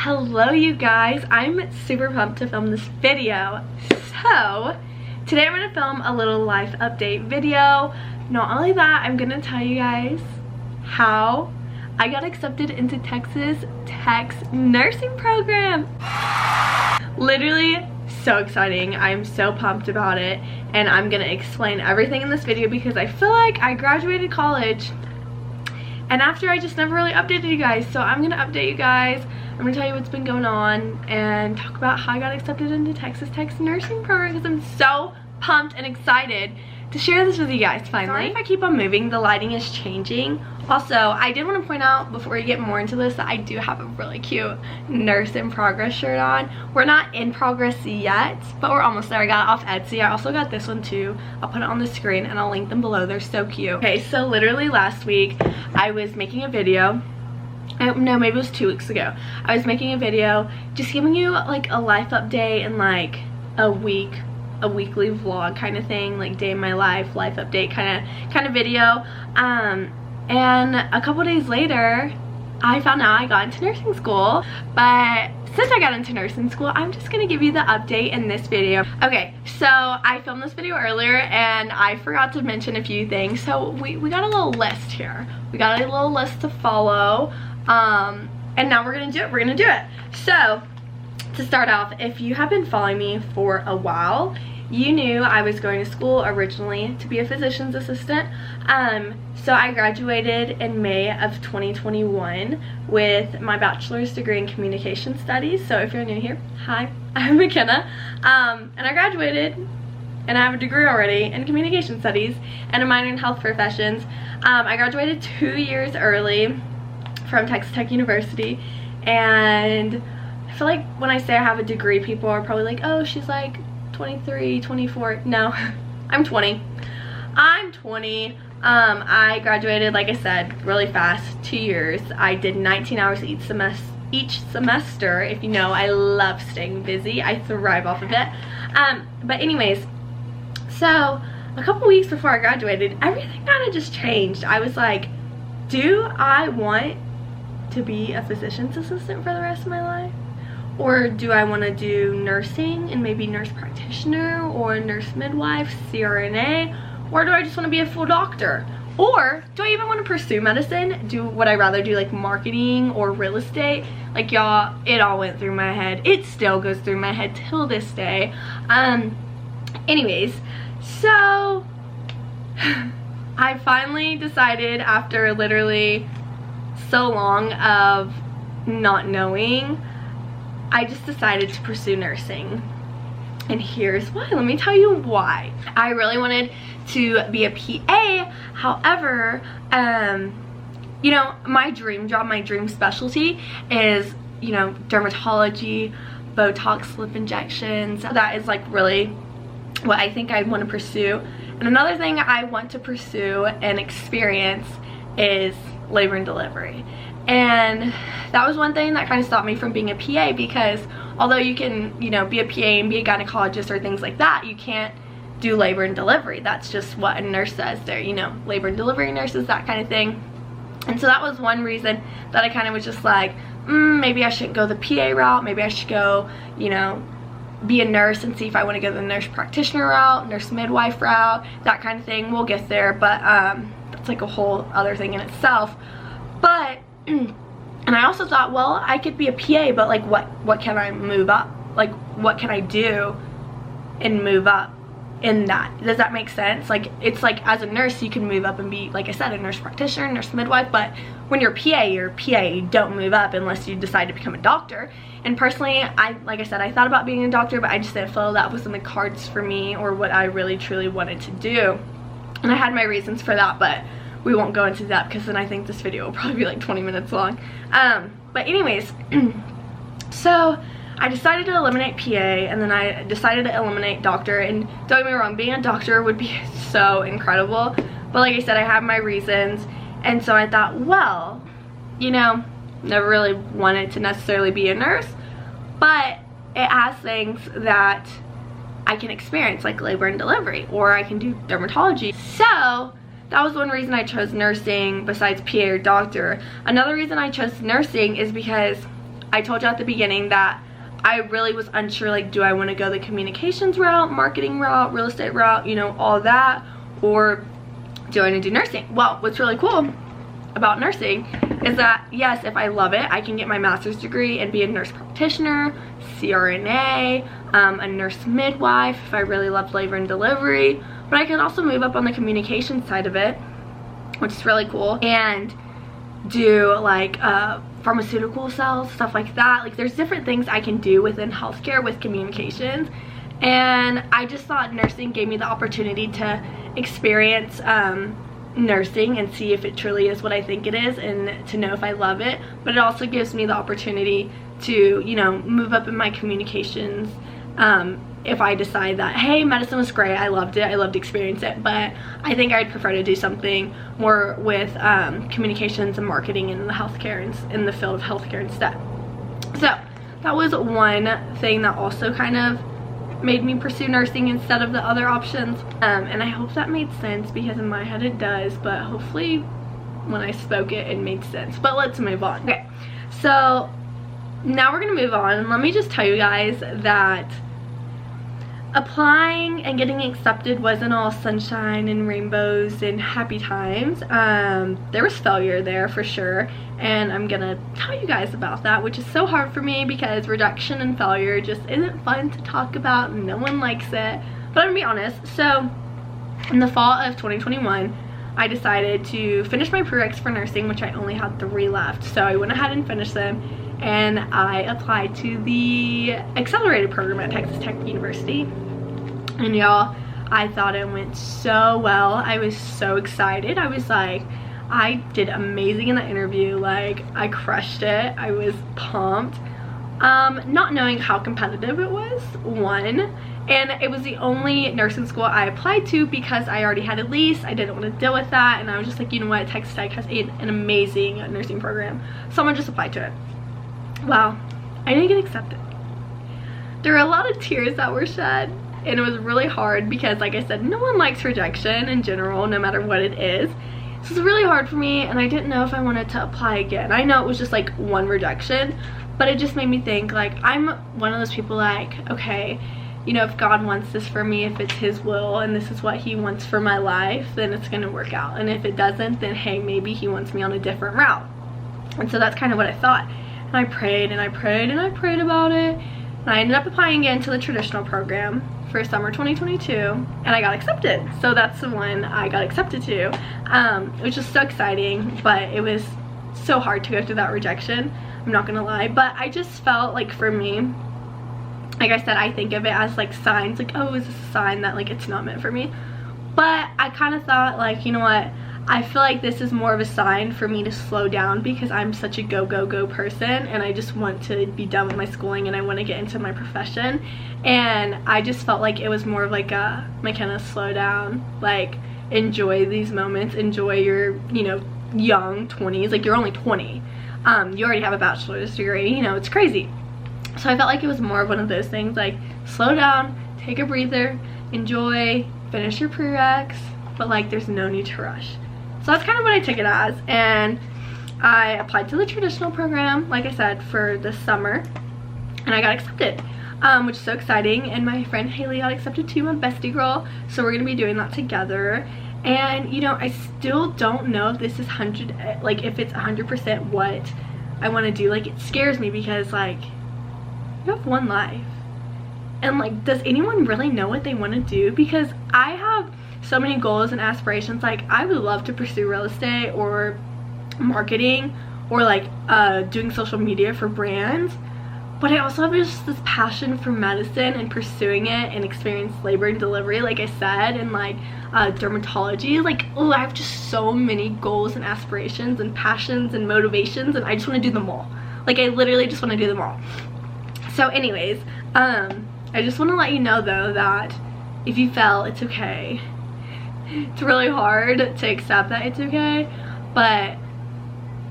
Hello you guys, I'm super pumped to film this video. So today I'm going to film a little life update video. Not only that, I'm going to tell you guys how I got accepted into Texas Tech's nursing program. Literally so exciting. I'm so pumped about it, and I'm going to explain everything in this video because I feel like I graduated college and after I just never really updated you guys. So I'm going to update you guys. I'm going to tell you what's been going on and talk about how I got accepted into Texas Tech's nursing program because I'm so pumped and excited to share this with you guys finally. Sorry if I keep on moving, the lighting is changing. Also, I did want to point out before we get more into this that I do have a really cute Nurse in Progress shirt on. We're not in progress yet, but we're almost there. I got it off Etsy. I also got this one too. I'll put it on the screen and I'll link them below. They're so cute. Okay, so literally last week I was making a video. No, maybe it was 2 weeks ago. I was making a video just giving you like a life update and like a weekly vlog kind of thing, like day in my life update kind of video. And a couple days later I found out I got into nursing school. But since I got into nursing school, I'm just gonna give you the update in this video. Okay, so I filmed this video earlier and I forgot to mention a few things. So we got a little list here. We got a little list to follow. And now we're gonna do it. So to start off, if you have been following me for a while, you knew I was going to school originally to be a physician's assistant. So I graduated in May of 2021 with my bachelor's degree in communication studies. So if you're new here, hi, I'm Makennah. And I graduated and I have a degree already in communication studies and a minor in health professions. I graduated 2 years early from Texas Tech University, and I feel like when I say I have a degree, people are probably like, oh, she's like 23, 24. No, I'm 20. I'm 20. I graduated, like I said, really fast, 2 years. I did 19 hours each semester. If you know, I love staying busy. I thrive off of it. But anyways, so a couple weeks before I graduated, everything kind of just changed. I was like, do I want to be a physician's assistant for the rest of my life? Or do I want to do nursing and maybe nurse practitioner or nurse midwife, CRNA? Or do I just want to be a full doctor? Or do I even want to pursue medicine? Would I rather do like marketing or real estate? Like y'all, it all went through my head. It still goes through my head till this day. Anyways, so I finally decided after literally so long of not knowing, I just decided to pursue nursing. And here's why. Let me tell you why. I really wanted to be a PA. However, you know, my dream job, my dream specialty is, you know, dermatology, Botox lip injections. That is like really what I think I want to pursue. And another thing I want to pursue and experience is labor and delivery. And that was one thing that kind of stopped me from being a PA, because although you can, you know, be a PA and be a gynecologist or things like that, you can't do labor and delivery. That's just what a nurse does. They're, you know, labor and delivery nurses, that kind of thing. And so that was one reason that I kind of was just like, maybe I shouldn't go the PA route. Maybe I should go, you know, be a nurse and see if I want to go the nurse practitioner route, nurse midwife route, that kind of thing. We'll get there, but that's like a whole other thing in itself. But and I also thought, well, I could be a PA, but like what can I move up? Like what can I do and move up in that? Does that make sense? Like, it's like as a nurse you can move up and be, like I said, a nurse practitioner, nurse midwife, but when you're a PA, you don't move up unless you decide to become a doctor. And personally, like I said, I thought about being a doctor, but I just didn't feel that was in the cards for me or what I really truly wanted to do. And I had my reasons for that, but we won't go into that because then I think this video will probably be like 20 minutes long. But anyways, so I decided to eliminate PA, and then I decided to eliminate doctor. And don't get me wrong, being a doctor would be so incredible, but like I said, I have my reasons. And so I thought, well, you know, never really wanted to necessarily be a nurse, but it has things that I can experience, like labor and delivery, or I can do dermatology. So that was one reason I chose nursing besides PA or doctor. Another reason I chose nursing is because I told you at the beginning that I really was unsure, like, do I want to go the communications route, marketing route, real estate route, you know, all that, or do I want to do nursing? Well, what's really cool about nursing is that, yes, if I love it, I can get my master's degree and be a nurse practitioner, CRNA, a nurse midwife if I really loved labor and delivery, but I can also move up on the communication side of it, which is really cool, and do like pharmaceutical sales, stuff like that. Like, there's different things I can do within healthcare with communications, and I just thought nursing gave me the opportunity to experience nursing and see if it truly is what I think it is, and to know if I love it. But it also gives me the opportunity to, you know, move up in my communications if I decide that, hey, medicine was great, I loved it, I loved to experience it, but I think I'd prefer to do something more with communications and marketing in the healthcare and in the field of healthcare instead. So that was one thing that also kind of made me pursue nursing instead of the other options, and I hope that made sense, because in my head it does, but hopefully when I spoke it made sense. But let's move on. Okay, so now we're gonna move on, and let me just tell you guys that applying and getting accepted wasn't all sunshine and rainbows and happy times. There was failure there for sure, and I'm gonna tell you guys about that, which is so hard for me because rejection and failure just isn't fun to talk about and no one likes it. But I'm gonna be honest, so in the fall of 2021 I decided to finish my prereqs for nursing, which I only had 3 left, so I went ahead and finished them, and I applied to the accelerated program at Texas Tech University. And y'all, I thought it went so well. I was so excited. I was like, I did amazing in the interview. Like, I crushed it. I was pumped. Not knowing how competitive it was, one. And it was the only nursing school I applied to because I already had a lease. I didn't want to deal with that. And I was just like, you know what? Texas Tech has an amazing nursing program. So I'm gonna just apply to it. Well, I didn't get accepted. There were a lot of tears that were shed, and it was really hard because, like I said, no one likes rejection in general, no matter what it is. So it was really hard for me, and I didn't know if I wanted to apply again. I know it was just like one rejection, but it just made me think, like, I'm one of those people like, okay, you know, if God wants this for me, if it's his will and this is what he wants for my life, then it's gonna work out. And if it doesn't, then hey, maybe he wants me on a different route. And so that's kind of what I thought. And I prayed and I prayed and I prayed about it. And I ended up applying again to the traditional program for summer 2022, and I got accepted. So that's the one I got accepted to, which was so exciting, but it was so hard to go through that rejection, I'm not gonna lie. But I just felt like, for me, like I said, I think of it as like signs, like, oh, is this a sign that like it's not meant for me? But I kind of thought, like, you know what, I feel like this is more of a sign for me to slow down, because I'm such a go go go person, and I just want to be done with my schooling and I want to get into my profession. And I just felt like it was more of like a, Makennah, slow down, like, enjoy these moments, enjoy your, you know, young 20s, like, you're only 20, you already have a bachelor's degree, you know, it's crazy. So I felt like it was more of one of those things, like, slow down, take a breather, enjoy, finish your prereqs, but like, there's no need to rush. So that's kind of what I took it as, and I applied to the traditional program, like I said, for this summer, and I got accepted, which is so exciting. And my friend Haley got accepted too, my bestie girl, so we're gonna be doing that together. And you know, I still don't know if this is if it's 100% what I want to do. Like, it scares me because, like, you have one life, and like, does anyone really know what they want to do? Because I have so many goals and aspirations. Like, I would love to pursue real estate or marketing, or like doing social media for brands, but I also have just this passion for medicine and pursuing it, and experience labor and delivery, like I said, and like dermatology. Like, oh, I have just so many goals and aspirations and passions and motivations, and I just want to do them all. Like, I literally just want to do them all. So anyways, I just want to let you know though that if you fail, it's okay. It's really hard to accept that it's okay, but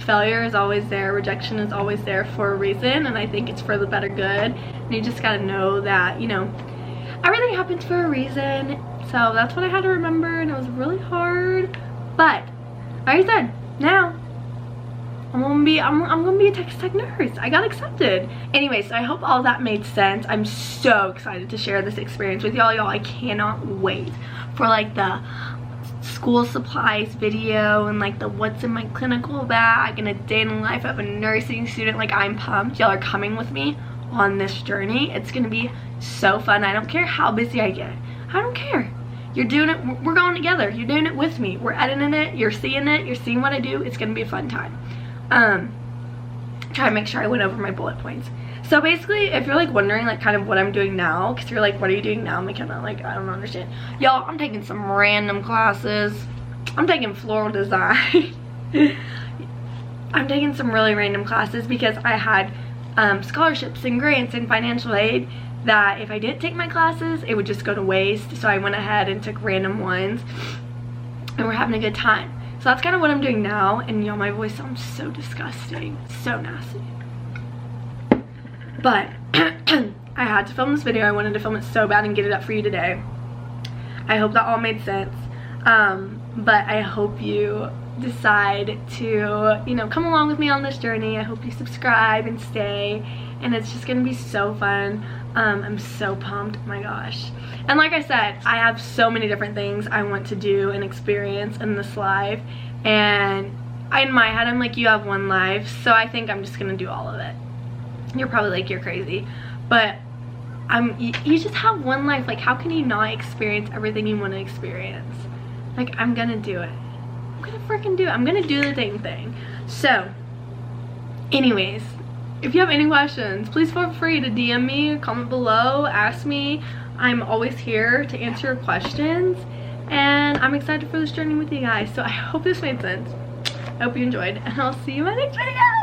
failure is always there, rejection is always there for a reason, and I think it's for the better good. And you just gotta know that, you know, everything happens for a reason. So that's what I had to remember, and it was really hard. But like I said, now I'm gonna be a Texas Tech nurse. I got accepted. Anyway, so I hope all that made sense. I'm so excited to share this experience with y'all. I cannot wait for like the school supplies video and like the what's in my clinical bag and a day in the life of a nursing student. Like, I'm pumped. Y'all are coming with me on this journey. It's gonna be so fun. I don't care how busy I get. I don't care. You're doing it. We're going together. You're doing it with me. We're editing it. You're seeing it. You're seeing what I do. It's gonna be a fun time. Try to make sure I went over my bullet points. So basically, if you're like wondering like kind of what I'm doing now, because you're like, what are you doing now, Makennah? Like, I don't understand. Y'all, I'm taking some random classes. I'm taking floral design. I'm taking some really random classes because I had scholarships and grants and financial aid that if I didn't take my classes, it would just go to waste. So I went ahead and took random ones, and we're having a good time. So that's kind of what I'm doing now. And y'all, my voice sounds so disgusting, so nasty. But I had to film this video. I wanted to film it so bad and get it up for you today. I hope that all made sense. But I hope you decide to, you know, come along with me on this journey. I hope you subscribe and stay, and it's just gonna be so fun. I'm so pumped. Oh my gosh. And like I said, I have so many different things I want to do and experience in this life, and in my head I'm like, you have one life, so I think I'm just gonna do all of it. You're probably like, you're crazy, but you just have one life. Like, how can you not experience everything you want to experience? Like, I'm gonna do it. I'm gonna freaking do it. I'm gonna do the dang thing. So anyways, if you have any questions, please feel free to DM me, comment below, ask me. I'm always here to answer your questions, and I'm excited for this journey with you guys. So I hope this made sense. I hope you enjoyed, and I'll see you in my next video.